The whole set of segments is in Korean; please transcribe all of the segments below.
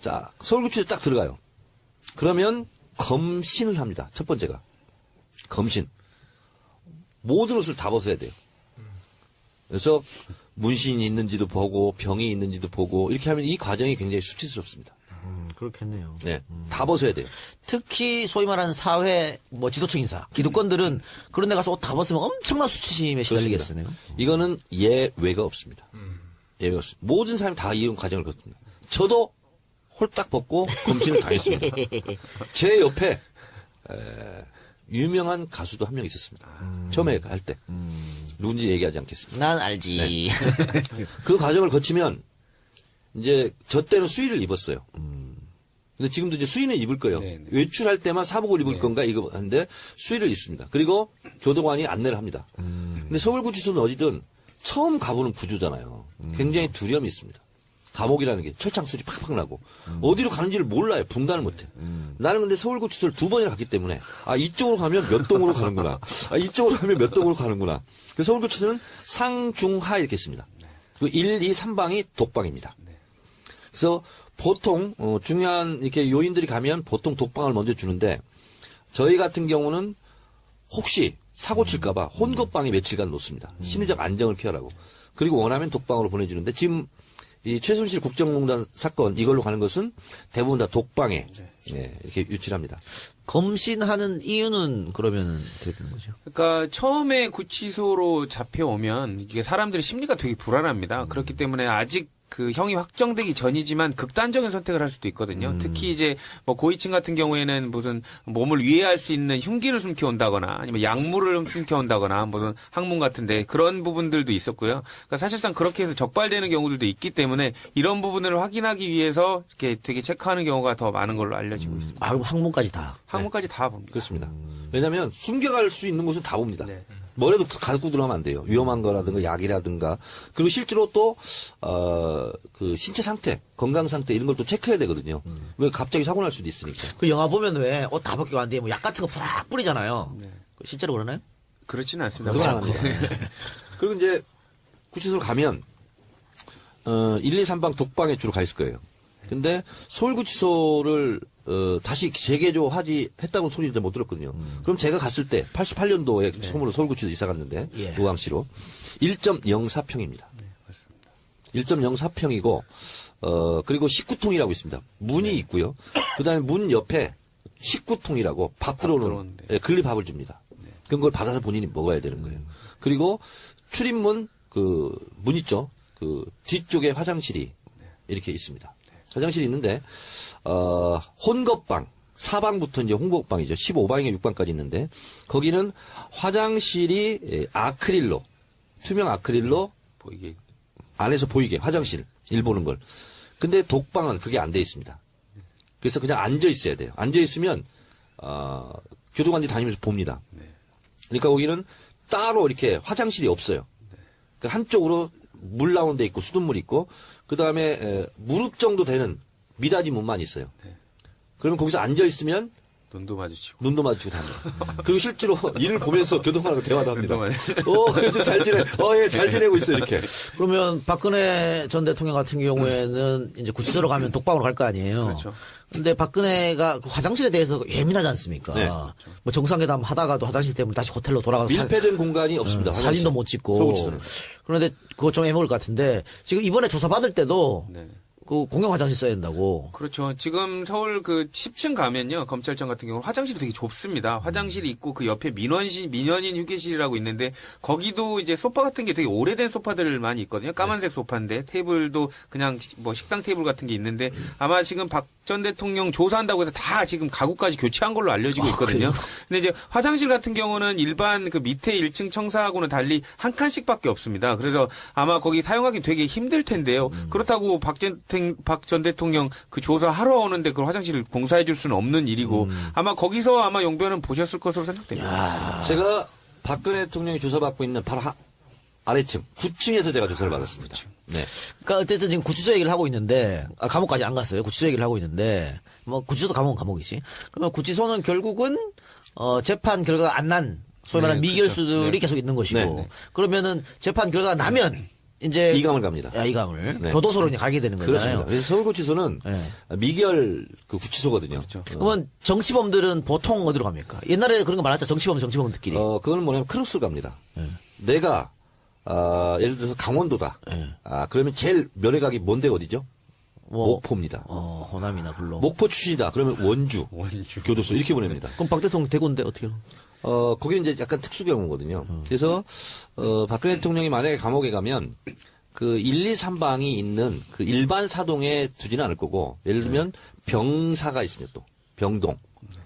자, 서울구치소에 딱 들어가요. 그러면 검신을 합니다. 첫 번째가. 검신. 모든 옷을 다 벗어야 돼요. 그래서 문신이 있는지도 보고 병이 있는지도 보고 이렇게 하면 이 과정이 굉장히 수치스럽습니다. 그렇겠네요. 네, 다 벗어야 돼요. 특히 소위 말하는 사회 뭐 지도층 인사, 기득권들은 그런 데 가서 옷 다 벗으면 엄청난 수치심에 시달리겠으네요. 이거는 예외가 없습니다. 예외가 없습니다. 모든 사람이 다 이런 과정을 거칩니다. 저도 홀딱 벗고 검진을 당했습니다. 제 옆에 유명한 가수도 한 명 있었습니다. 처음에 할 때. 누군지 얘기하지 않겠습니다. 난 알지. 네. 그 과정을 거치면 이제 저 때는 수의를 입었어요. 근데 지금도 이제 수의는 입을 거예요. 네네. 외출할 때만 사복을 입을 건가 이거 하는데 수의를 입습니다. 그리고 교도관이 안내를 합니다. 근데 서울구치소는 어디든 처음 가보는 구조잖아요. 굉장히 두려움이 있습니다. 감옥이라는 게 철창 소리 팍팍 나고 어디로 가는지를 몰라요. 분간을 못해. 나는 근데 서울구치소를 2번이나 갔기 때문에 아 이쪽으로 가면 몇 동으로 가는구나. 아 이쪽으로 가면 몇 동으로 가는구나. 그래서 서울구치소는 상중하 이렇게 있습니다. 그 1, 2, 3방이 독방입니다. 그래서 보통 중요한 이렇게 요인들이 가면 보통 독방을 먼저 주는데 저희 같은 경우는 혹시 사고 칠까봐 혼겁방에 며칠간 놓습니다. 심리적 안정을 케어하라고. 그리고 원하면 독방으로 보내주는데 지금 이 최순실 국정농단 사건 이걸로 가는 것은 대부분 다 독방에 예, 이렇게 유치를 합니다. 검신하는 이유는 그러면 어떻게 되는 거죠? 그러니까 처음에 구치소로 잡혀오면 이게 사람들의 심리가 되게 불안합니다. 그렇기 때문에 아직 그 형이 확정되기 전이지만 극단적인 선택을 할 수도 있거든요. 특히 이제 뭐 고위층 같은 경우에는 무슨 몸을 위해할 수 있는 흉기를 숨겨온다거나 아니면 약물을 숨겨온다거나 무슨 학문 같은데 그런 부분들도 있었고요. 그러니까 사실상 그렇게 해서 적발되는 경우들도 있기 때문에 이런 부분을 확인하기 위해서 이렇게 되게 체크하는 경우가 더 많은 걸로 알려지고 있습니다. 아, 그럼 항문까지 다. 학문까지 다 봅니다. 그렇습니다. 왜냐하면 숨겨갈 수 있는 곳은 다 봅니다. 네. 뭐라도 갖고 들어가면 안 돼요. 위험한 거라든가 약이라든가. 그리고 실제로 또, 그 신체 상태, 건강 상태 이런 걸 또 체크해야 되거든요. 왜 갑자기 사고 날 수도 있으니까. 그 영화 보면 왜 옷 다 벗기고 하는데 뭐 약 같은 거 푸락 뿌리잖아요. 실제로 그러나요? 그렇지는 않습니다. 그건 안 합니다. 그리고 이제 구치소를 가면, 1, 2, 3방 독방에 주로 가 있을 거예요. 근데 서울구치소를 다시 했다고 소리를 못 들었거든요. 그럼 제가 갔을 때 88년도에 처음으로 서울구치소 이사 갔는데 예. 우왕시로 1.04평입니다. 1.04평이고 그리고 식구통이라고 있습니다. 문이 있고요. 그다음에 문 옆에 식구통이라고 밥 들어오는 근리밥을 줍니다. 그런 걸 받아서 본인이 먹어야 되는 거예요. 그리고 출입문 그 문 있죠. 그 뒤쪽에 화장실이 이렇게 있습니다. 화장실이 있는데 혼겁방 4방부터 이제 홍보방이죠. 15방에 6방까지 있는데 거기는 화장실이 아크릴로 투명 아크릴로 보이게 안에서 보이게 화장실 일 보는 걸. 근데 독방은 그게 안 돼 있습니다. 그래서 그냥 앉아 있어야 돼요. 앉아 있으면 교도관들이 다니면서 봅니다. 그러니까 거기는 따로 이렇게 화장실이 없어요. 그러니까 한쪽으로 물 나오는 데 있고 수돗물이 있고 그다음에 무릎 정도 되는 미닫이 문만 있어요. 그러면 거기서 앉아 있으면 눈도 마주치고 다닙니다. 그리고 실제로 이를 보면서 교도관하고 대화도 합니다. 눈도 요즘 잘 지내. 예, 잘 지내고 있어 이렇게. 그러면 박근혜 전 대통령 같은 경우에는 이제 구치소로 가면 독방으로 갈 거 아니에요. 그렇죠. 근데 박근혜가 그 화장실에 대해서 예민하지 않습니까? 네. 뭐 정상회담 하다가도 화장실 때문에 다시 호텔로 돌아가서 밀폐된 공간이 없습니다. 사진도 못 찍고. 서울구치소는. 그런데 그거 좀 애먹을 것 같은데 지금 이번에 조사받을 때도 네. 그 공용 화장실 써야 된다고. 그렇죠. 지금 서울 그 10층 가면요. 검찰청 같은 경우 화장실이 되게 좁습니다. 화장실이 있고 그 옆에 민원인 휴게실이라고 있는데 거기도 이제 소파 같은 게 되게 오래된 소파들 많이 있거든요. 까만색 소파인데 테이블도 그냥 뭐 식당 테이블 같은 게 있는데 아마 지금 박 전 대통령 조사한다고 해서 다 지금 가구까지 교체한 걸로 알려지고 있거든요. 근데 이제 화장실 같은 경우는 일반 그 밑에 1층 청사하고는 달리 한 칸씩밖에 없습니다. 그래서 아마 거기 사용하기 되게 힘들 텐데요. 그렇다고 박 전 대통령 그 조사하러 오는데 그 화장실을 공사해 줄 수는 없는 일이고 아마 거기서 아마 용변은 보셨을 것으로 생각됩니다. 제가 박근혜 대통령이 조사받고 있는 바로 아래층 9층에서 제가 조사를 받았습니다. 네. 그러니까 어쨌든 지금 구치소 얘기를 하고 있는데 감옥까지 안 갔어요. 구치소 얘기를 하고 있는데 뭐 구치소도 감옥은 감옥이지. 그러면 구치소는 결국은 재판 결과가 안 난 소위 말하는 미결수들이 계속 있는 것이고 네, 네. 그러면은 재판 결과가 나면 이제 이감을 갑니다. 이감을 네. 교도소로 이제 가게 되는 거잖아요. 그렇습니다. 그래서 서울구치소는 네. 미결 그 구치소거든요. 그러면 정치범들은 보통 어디로 갑니까? 옛날에 그런 거 많았죠. 정치범들끼리. 그거는 뭐냐면 크루스 갑니다. 내가 예를 들어서 강원도다. 네. 그러면 제일 면회각이 뭔 데가 어디죠? 뭐, 목포입니다. 호남이나 글로. 목포 출신이다. 그러면 원주, 교도소 이렇게 보냅니다. 그럼 박 대통령 대구인데 어떻게? 거기는 이제 약간 특수 경우거든요. 그래서 박근혜 대통령이 만약에 감옥에 가면 그 1, 2, 3방이 있는 그 일반 사동에 두지는 않을 거고 예를 들면 병사가 있습니다. 또 병동.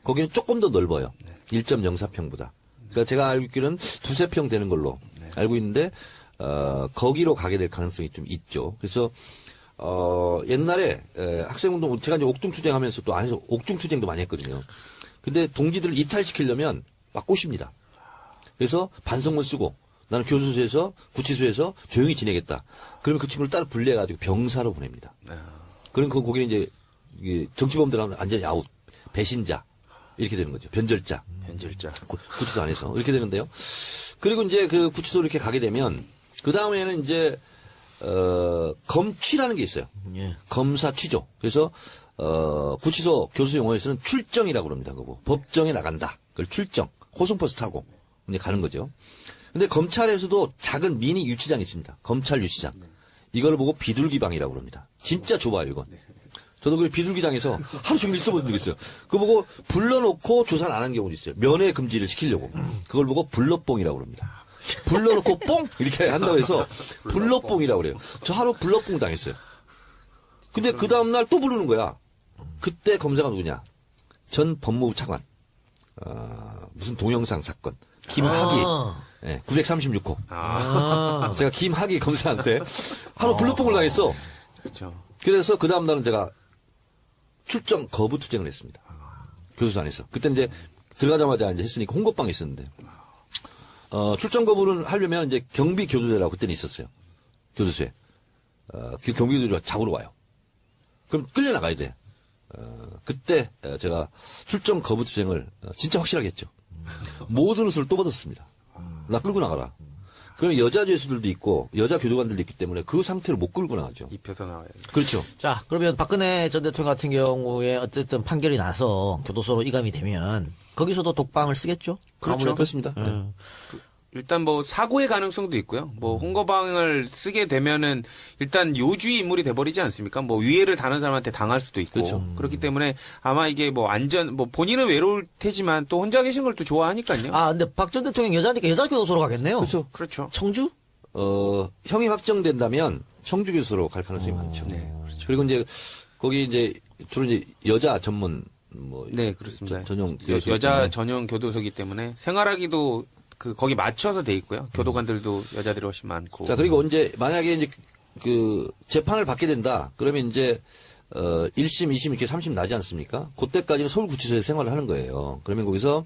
거기는 조금 더 넓어요. 1.04평보다. 그러니까 제가 알고 있기로는 2~3평 되는 걸로 알고 있는데 거기로 가게 될 가능성이 좀 있죠. 그래서 옛날에 학생운동 제가 이제 옥중투쟁하면서 또 안에서 옥중투쟁도 많이 했거든요. 근데 동지들을 이탈시키려면 막 꼬십니다. 그래서 반성문 쓰고 나는 교도소에서 구치소에서 조용히 지내겠다. 그러면 그 친구를 따로 분리해가지고 병사로 보냅니다. 그럼 거기는 이제 이게 정치범들하면 완전히 아웃, 배신자 이렇게 되는 거죠. 변절자. 구치소 안에서 이렇게 되는데요. 그리고 이제 그 구치소 이렇게 가게 되면 그 다음에는 이제 검취라는 게 있어요. 예. 검사 취조. 그래서 구치소 교수 용어에서는 출정이라고 그럽니다. 그거 법정에 나간다. 그걸 출정. 호송버스 타고 이제 가는 거죠. 근데 검찰에서도 작은 미니 유치장이 있습니다. 검찰 유치장. 이걸 보고 비둘기방이라고 그럽니다. 진짜 좁아요, 이건. 저도 그 비둘기장에서 하루 종일 있어본 적 있어요. 그거 보고 불러놓고 조사를 안 한 경우도 있어요. 면회 금지를 시키려고. 그걸 보고 불러뽕이라고 그럽니다. 불러놓고 뽕! 이렇게 한다고 해서 불러뽕이라고 그래요. 저 하루 불러뽕 당했어요. 근데 그 다음날 또 부르는 거야. 그때 검사가 누구냐. 전 법무부 차관. 무슨 동영상 사건. 김학의. 네, 936호. 제가 김학의 검사한테 하루 불러뽕을 당했어. 그렇죠. 그래서 그 다음날은 제가 출정 거부 투쟁을 했습니다. 교도소 안에서. 그때 이제 들어가자마자 이제 했으니까 홍보방에 있었는데. 출정 거부를 하려면 이제 경비 교도대라고 그때는 있었어요. 교도소에. 그 경비 교도대가 잡으러 와요. 그럼 끌려나가야 돼. 그때 제가 출정 거부 투쟁을 진짜 확실하게 했죠. 모든 옷을 또 벗었습니다. 나 끌고 나가라. 그럼 여자 죄수들도 있고 여자 교도관들도 있기 때문에 그 상태로 못 끌고 나가죠. 입혀서 나와야 돼. 그렇죠. 자, 그러면 박근혜 전 대통령 같은 경우에 어쨌든 판결이 나서 교도소로 이감이 되면 거기서도 독방을 쓰겠죠? 그렇죠. 그렇습니다. 일단 뭐 사고의 가능성도 있고요. 뭐 홍거방을 쓰게 되면은 일단 요주의 인물이 돼버리지 않습니까? 뭐 위해를 다른 사람한테 당할 수도 있고 그렇죠. 그렇기 때문에 아마 이게 뭐 뭐 본인은 외로울 테지만 또 혼자 계신 걸 또 좋아하니까요. 근데 박 전 대통령 여자니까 여자 교도소로 가겠네요. 그렇죠. 그렇죠. 청주? 형이 확정된다면 청주 교수로 갈 가능성이 많죠. 네, 그리고 이제 거기 이제 주로 이제 여자 전문 뭐 네, 그렇습니다. 전용 여자 전용 교도소이기 때문에 생활하기도 거기 맞춰서 돼 있고요. 교도관들도 여자들이 훨씬 많고. 자, 그리고 이제 만약에 이제 그 재판을 받게 된다. 그러면 이제 1심, 2심 이렇게 3심 나지 않습니까? 그때까지는 서울구치소에 생활을 하는 거예요. 그러면 거기서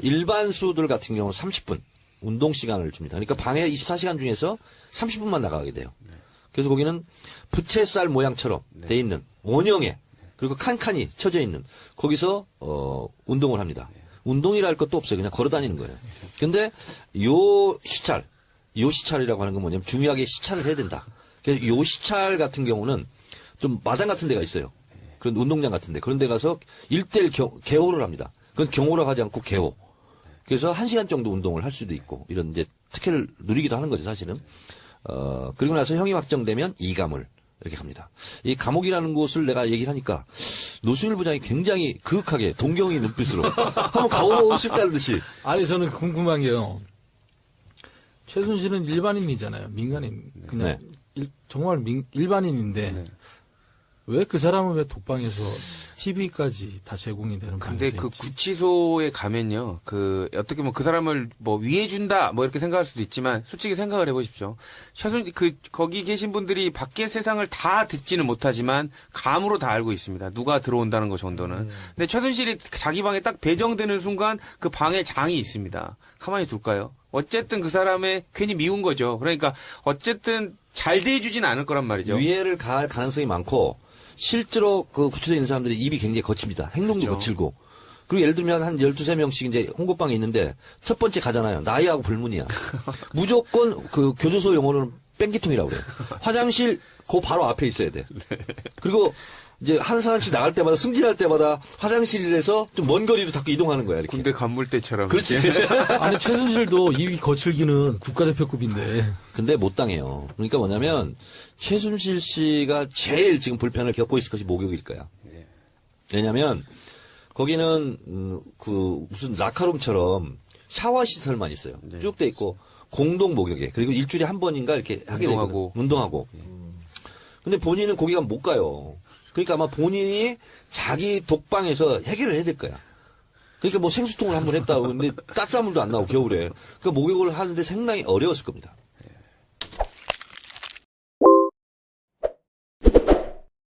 일반 수들 같은 경우는 30분 운동 시간을 줍니다. 그러니까 방에 24시간 중에서 30분만 나가게 돼요. 그래서 거기는 부채살 모양처럼 돼 있는 원형에 그리고 칸칸이 쳐져 있는 거기서 운동을 합니다. 운동이라 할 것도 없어요. 그냥 걸어 다니는 거예요. 근데 요 시찰이라고 하는 건 뭐냐면 중요하게 시찰을 해야 된다. 그래서 요 시찰 같은 경우는 좀 마당 같은 데가 있어요. 그런 운동장 같은 데. 그런 데 가서 1대1 개호를 합니다. 그건 경호라고 하지 않고 개호. 그래서 1시간 정도 운동을 할 수도 있고 이런 이제 특혜를 누리기도 하는 거죠, 사실은. 그리고 나서 형이 확정되면 이감을 이렇게 갑니다. 이 감옥이라는 곳을 내가 얘기를 하니까 노승일 부장이 굉장히 그윽하게 동경의 눈빛으로 한번 가보고 싶다는 듯이. 아니 저는 궁금한 게요. 최순실은 일반인이잖아요. 민간인. 그냥 정말 일반인인데 왜 그 사람은 왜 독방에서 TV까지 다 제공이 되는 근데 방식인지. 그 구치소에 가면요, 어떻게 보면 그 사람을 뭐 위해준다, 뭐 이렇게 생각할 수도 있지만, 솔직히 생각을 해보십시오. 거기 계신 분들이 밖의 세상을 다 듣지는 못하지만, 감으로 다 알고 있습니다. 누가 들어온다는 것 정도는. 근데 최순실이 자기 방에 딱 배정되는 순간, 그 방에 장이 있습니다. 가만히 둘까요? 어쨌든 그 사람의 괜히 미운 거죠. 그러니까, 어쨌든 잘 대해주진 않을 거란 말이죠. 위해를 가할 가능성이 많고, 실제로 그 구치소에 있는 사람들이 입이 굉장히 거칩니다. 행동도 그렇죠. 거칠고. 그리고 예를 들면 한 12~13명씩 이제 홍보방에 있는데 첫 번째 가잖아요. 나이하고 불문이야. 무조건 그 교도소 용어로는 뺑기통이라고 그래요. 화장실 그 바로 앞에 있어야 돼. 그리고 이제 한 사람씩 나갈 때마다 승진할 때마다 화장실에서 좀 먼 거리로 자꾸 이동하는 거야. 이렇게. 군대 간물대처럼. 그렇지. 아니 최순실도 입이 거칠기는 국가대표급인데. 근데 못 당해요. 그러니까 뭐냐면 최순실 씨가 제일 지금 불편을 겪고 있을 것이 목욕일 거야. 왜냐면 거기는 그 무슨 라카룸처럼 샤워 시설만 있어요. 쭉 돼 있고 공동 목욕에 그리고 일주일에 한 번인가 이렇게 하게 되고 운동하고. 근데 본인은 거기 가면 못 가요. 그러니까 아마 본인이 자기 독방에서 해결을 해야 될 거야. 그러니까 뭐 생수통을 한 번 했다고 근데 따뜻한 물도 안 나오고 겨울에. 그러니까 목욕을 하는데 상당히 어려웠을 겁니다.